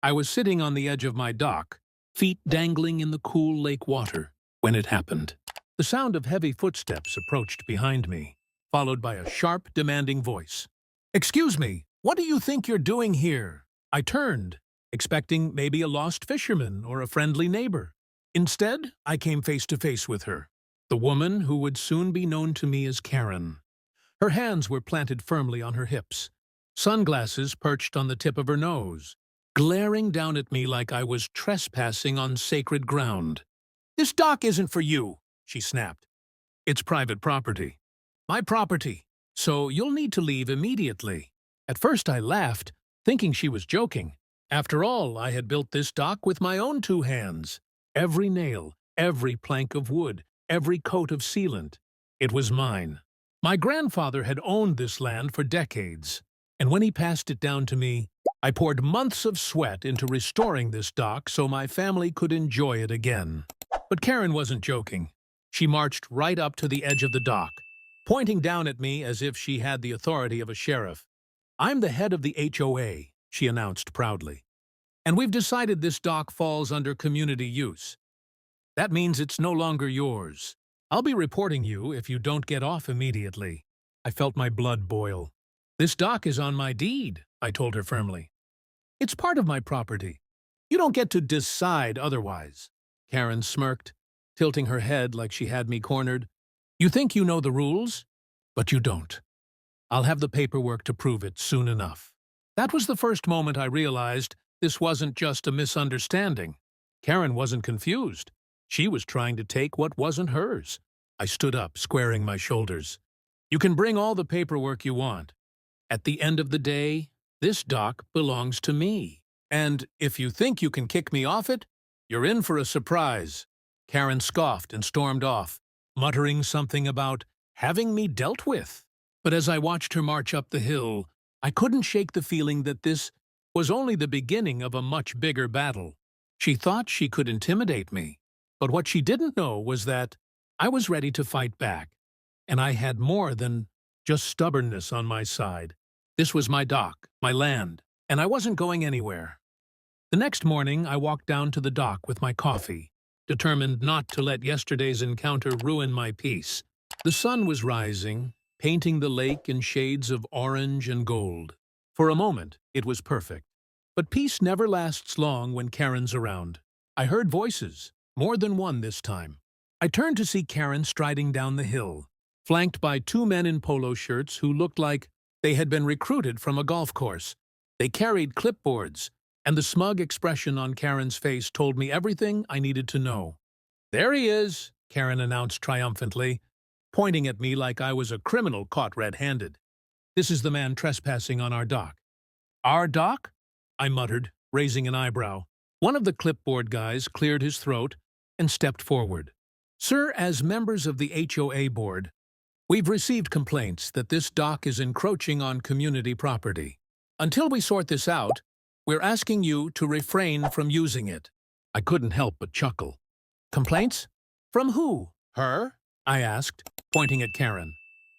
I was sitting on the edge of my dock, feet dangling in the cool lake water, when it happened. The sound of heavy footsteps approached behind me, followed by a sharp, demanding voice. "Excuse me, what do you think you're doing here?" I turned, expecting maybe a lost fisherman or a friendly neighbor. Instead, I came face to face with her, the woman who would soon be known to me as Karen. Her hands were planted firmly on her hips, sunglasses perched on the tip of her nose, glaring down at me like I was trespassing on sacred ground. "This dock isn't for you," she snapped. "It's private property." "My property. So you'll need to leave immediately." At first I laughed, thinking she was joking. After all, I had built this dock with my own 2 hands. Every nail, every plank of wood, every coat of sealant. It was mine. My grandfather had owned this land for decades, and when he passed it down to me, I poured months of sweat into restoring this dock so my family could enjoy it again. But Karen wasn't joking. She marched right up to the edge of the dock, pointing down at me as if she had the authority of a sheriff. "I'm the head of the HOA, she announced proudly. "And we've decided this dock falls under community use. That means it's no longer yours. I'll be reporting you if you don't get off immediately." I felt my blood boil. "This dock is on my deed," I told her firmly. "It's part of my property. You don't get to decide otherwise." Karen smirked, tilting her head like she had me cornered. "You think you know the rules, but you don't. I'll have the paperwork to prove it soon enough." That was the first moment I realized this wasn't just a misunderstanding. Karen wasn't confused. She was trying to take what wasn't hers. I stood up, squaring my shoulders. "You can bring all the paperwork you want. At the end of the day, this dock belongs to me. And if you think you can kick me off it, you're in for a surprise." Karen scoffed and stormed off, muttering something about having me dealt with. But as I watched her march up the hill, I couldn't shake the feeling that this was only the beginning of a much bigger battle. She thought she could intimidate me, but what she didn't know was that I was ready to fight back, and I had more than just stubbornness on my side. This was my dock, my land, and I wasn't going anywhere. The next morning, I walked down to the dock with my coffee, determined not to let yesterday's encounter ruin my peace. The sun was rising, painting the lake in shades of orange and gold. For a moment, it was perfect. But peace never lasts long when Karen's around. I heard voices, more than one this time. I turned to see Karen striding down the hill, flanked by 2 men in polo shirts who looked like they had been recruited from a golf course. They carried clipboards, and the smug expression on Karen's face told me everything I needed to know. "There he is," Karen announced triumphantly, pointing at me like I was a criminal caught red-handed. "This is the man trespassing on our dock." "Our dock?" I muttered, raising an eyebrow. One of the clipboard guys cleared his throat and stepped forward. "Sir, as members of the HOA board, we've received complaints that this dock is encroaching on community property. Until we sort this out, we're asking you to refrain from using it." I couldn't help but chuckle. "Complaints? From who? Her?" I asked, pointing at Karen.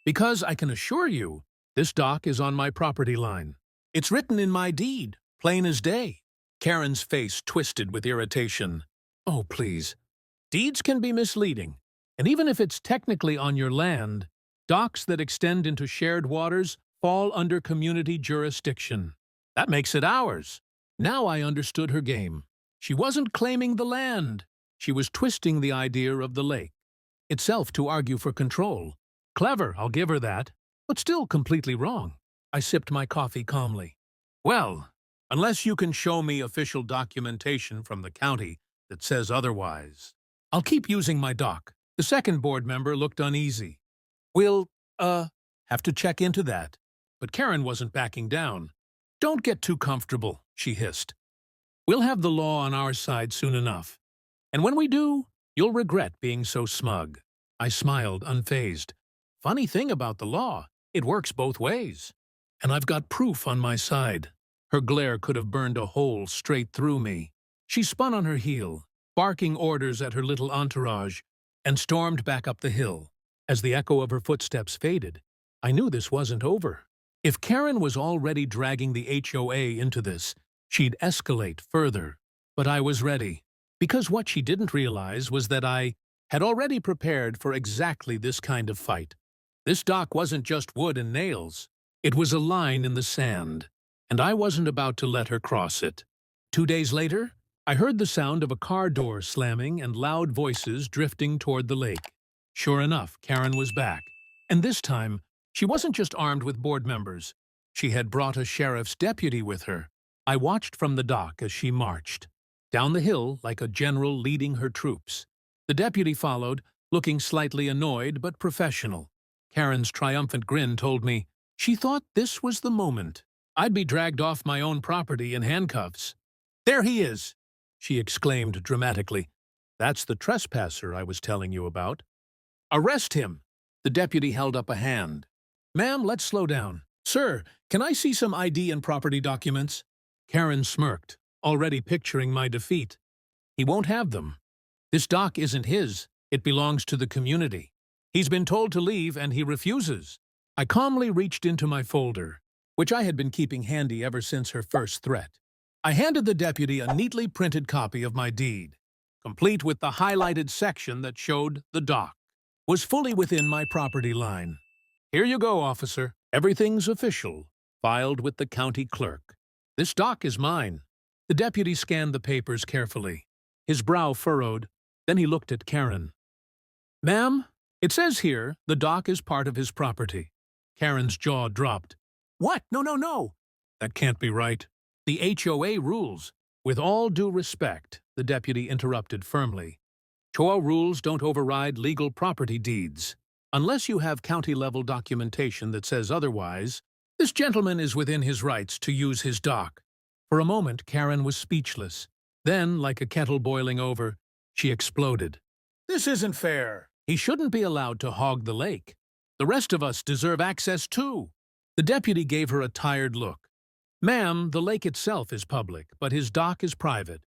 "Because I can assure you, this dock is on my property line. It's written in my deed, plain as day." Karen's face twisted with irritation. "Oh, please. Deeds can be misleading, and even if it's technically on your land, docks that extend into shared waters fall under community jurisdiction. That makes it ours." Now I understood her game. She wasn't claiming the land. She was twisting the idea of the lake itself to argue for control. Clever, I'll give her that, but still completely wrong. I sipped my coffee calmly. "Well, unless you can show me official documentation from the county that says otherwise, I'll keep using my dock." The second board member looked uneasy. "We'll, have to check into that." But Karen wasn't backing down. "Don't get too comfortable," she hissed. "We'll have the law on our side soon enough. And when we do, you'll regret being so smug." I smiled, unfazed. "Funny thing about the law, it works both ways. And I've got proof on my side." Her glare could have burned a hole straight through me. She spun on her heel, barking orders at her little entourage, and stormed back up the hill. As the echo of her footsteps faded, I knew this wasn't over. If Karen was already dragging the HOA into this, She'd escalate further, but I was ready. Because what she didn't realize was that I had already prepared for exactly this kind of fight. This dock wasn't just wood and nails. It was a line in the sand, and I wasn't about to let her cross it. 2 days later, I heard the sound of a car door slamming and loud voices drifting toward the lake. Sure enough, Karen was back. And this time, she wasn't just armed with board members. She had brought a sheriff's deputy with her. I watched from the dock as she marched down the hill like a general leading her troops. The deputy followed, looking slightly annoyed but professional. Karen's triumphant grin told me she thought this was the moment. I'd be dragged off my own property in handcuffs. "There he is!" she exclaimed dramatically. "That's the trespasser I was telling you about." "Arrest him!" The deputy held up a hand. "Ma'am, let's slow down. Sir, can I see some ID and property documents?" Karen smirked, already picturing my defeat. "He won't have them. This dock isn't his. It belongs to the community. He's been told to leave and he refuses." I calmly reached into my folder, which I had been keeping handy ever since her first threat. I handed the deputy a neatly printed copy of my deed, complete with the highlighted section that showed the dock was fully within my property line. "Here you go, officer. Everything's official, filed with the county clerk. This dock is mine." The deputy scanned the papers carefully. His brow furrowed, then he looked at Karen. "Ma'am, it says here the dock is part of his property." Karen's jaw dropped. "What? No, no, no. That can't be right. The HOA rules." "With all due respect," the deputy interrupted firmly, "HOA rules don't override legal property deeds. Unless you have county-level documentation that says otherwise, this gentleman is within his rights to use his dock." For a moment, Karen was speechless. Then, like a kettle boiling over, she exploded. "This isn't fair. He shouldn't be allowed to hog the lake. The rest of us deserve access too." The deputy gave her a tired look. "Ma'am, the lake itself is public, but his dock is private.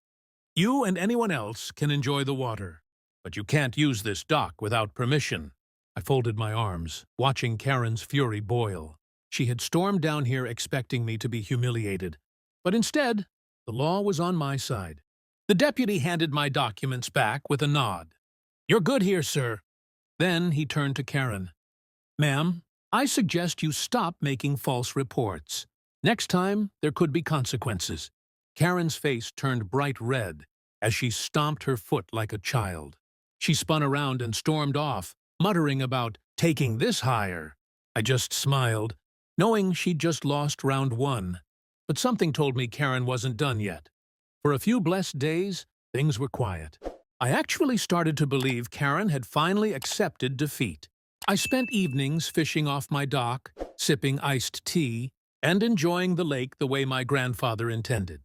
You and anyone else can enjoy the water, but you can't use this dock without permission." I folded my arms, watching Karen's fury boil. She had stormed down here expecting me to be humiliated, but instead, the law was on my side. The deputy handed my documents back with a nod. "You're good here, sir." Then he turned to Karen. "Ma'am, I suggest you stop making false reports. Next time, there could be consequences." Karen's face turned bright red as she stomped her foot like a child. She spun around and stormed off, muttering about taking this higher. I just smiled, knowing she'd just lost round one. But something told me Karen wasn't done yet. For a few blessed days, things were quiet. I actually started to believe Karen had finally accepted defeat. I spent evenings fishing off my dock, sipping iced tea, and enjoying the lake the way my grandfather intended.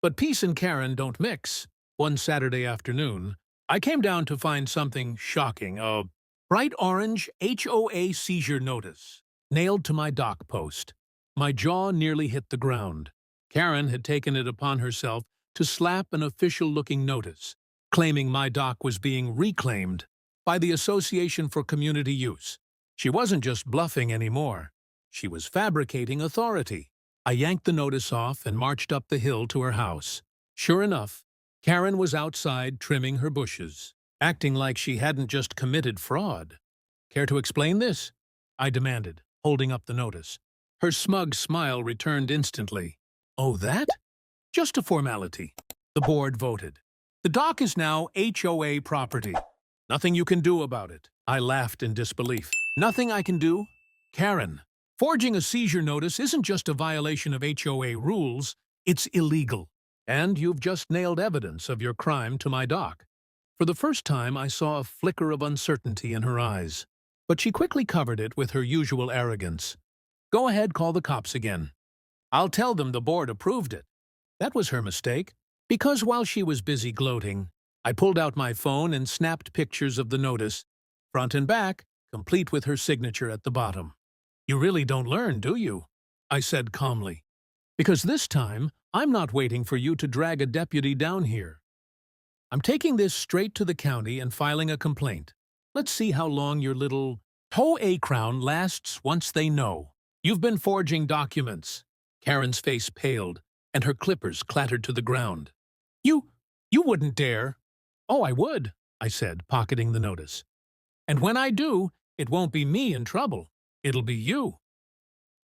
But peace and Karen don't mix. One Saturday afternoon, I came down to find something shocking, a bright orange HOA seizure notice, nailed to my dock post. My jaw nearly hit the ground. Karen had taken it upon herself to slap an official-looking notice, claiming my dock was being reclaimed by the Association for Community Use. She wasn't just bluffing anymore. She was fabricating authority. I yanked the notice off and marched up the hill to her house. Sure enough, Karen was outside trimming her bushes, acting like she hadn't just committed fraud. "Care to explain this?" I demanded, holding up the notice. Her smug smile returned instantly. "Oh, that? Just a formality." The board voted. "The dock is now HOA property. Nothing you can do about it." I laughed in disbelief. "Nothing I can do?" "Karen, forging a seizure notice isn't just a violation of HOA rules, it's illegal. And you've just nailed evidence of your crime to my dock." For the first time, I saw a flicker of uncertainty in her eyes. But she quickly covered it with her usual arrogance. "Go ahead, call the cops again. I'll tell them the board approved it." That was her mistake, because while she was busy gloating, I pulled out my phone and snapped pictures of the notice, front and back, complete with her signature at the bottom. "You really don't learn, do you?" I said calmly. "Because this time, I'm not waiting for you to drag a deputy down here. I'm taking this straight to the county and filing a complaint. Let's see how long your little HOA crown lasts once they know you've been forging documents." Karen's face paled. and her clippers clattered to the ground. You wouldn't dare." "Oh, I would," I said, pocketing the notice. "And when I do, it won't be me in trouble. It'll be you."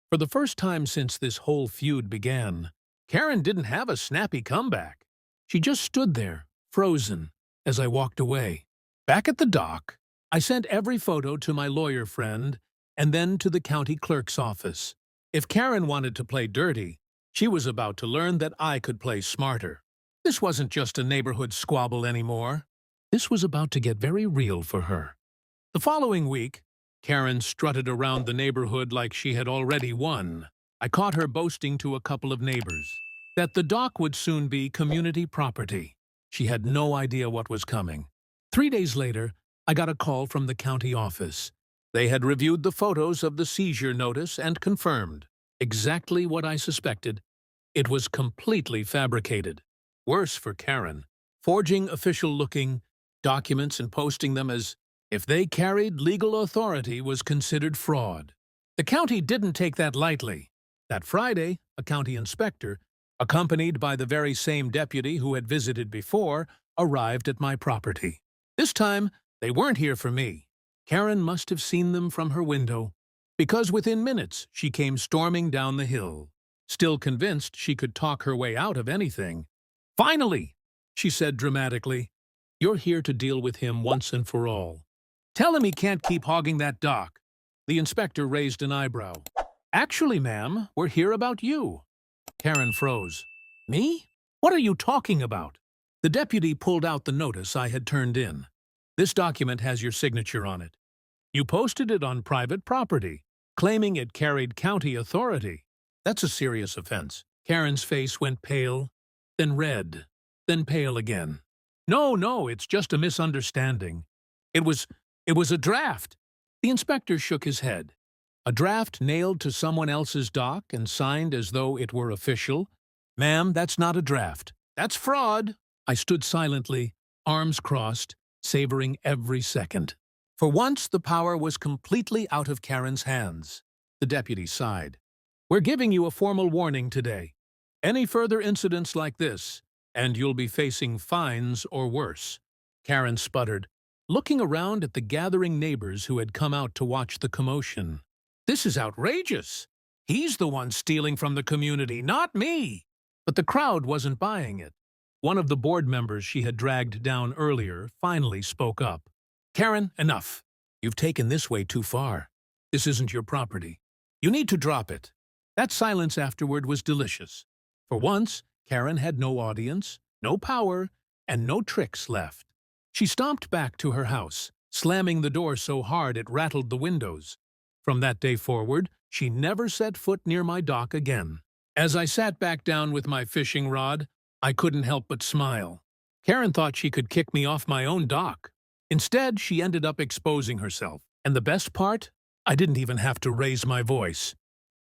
For the first time since this whole feud began, Karen didn't have a snappy comeback. She just stood there, frozen, as I walked away. Back at the dock, I sent every photo to my lawyer friend and then to the county clerk's office. If Karen wanted to play dirty, she was about to learn that I could play smarter. This wasn't just a neighborhood squabble anymore. This was about to get very real for her. The following week, Karen strutted around the neighborhood like she had already won. I caught her boasting to a couple of neighbors that the dock would soon be community property. She had no idea what was coming. 3 days later, I got a call from the county office. They had reviewed the photos of the seizure notice and confirmed exactly what I suspected. It was completely fabricated. Worse for Karen, forging official-looking documents and posting them as if they carried legal authority was considered fraud. The county didn't take that lightly. That Friday, a county inspector, accompanied by the very same deputy who had visited before, arrived at my property. This time, they weren't here for me. Karen must have seen them from her window, because within minutes she came storming down the hill, still convinced she could talk her way out of anything. "Finally," she said dramatically, "you're here to deal with him once and for all. Tell him he can't keep hogging that dock." The inspector raised an eyebrow. "Actually, ma'am, we're here about you." Karen froze. "Me? What are you talking about?" The deputy pulled out the notice I had turned in. "This document has your signature on it. You posted it on private property, claiming it carried county authority. That's a serious offense." Karen's face went pale, then red, then pale again. No, it's just a misunderstanding. It was a draft." The inspector shook his head. "A draft nailed to someone else's dock and signed as though it were official? Ma'am, that's not a draft. That's fraud." I stood silently, arms crossed, savoring every second. For once, the power was completely out of Karen's hands. The deputy sighed. "We're giving you a formal warning today. Any further incidents like this, and you'll be facing fines or worse." Karen sputtered, looking around at the gathering neighbors who had come out to watch the commotion. "This is outrageous. He's the one stealing from the community, not me." But the crowd wasn't buying it. One of the board members she had dragged down earlier finally spoke up. "Karen, enough. You've taken this way too far. This isn't your property. You need to drop it." That silence afterward was delicious. For once, Karen had no audience, no power, and no tricks left. She stomped back to her house, slamming the door so hard it rattled the windows. From that day forward, she never set foot near my dock again. As I sat back down with my fishing rod, I couldn't help but smile. Karen thought she could kick me off my own dock. Instead, she ended up exposing herself. And the best part? I didn't even have to raise my voice.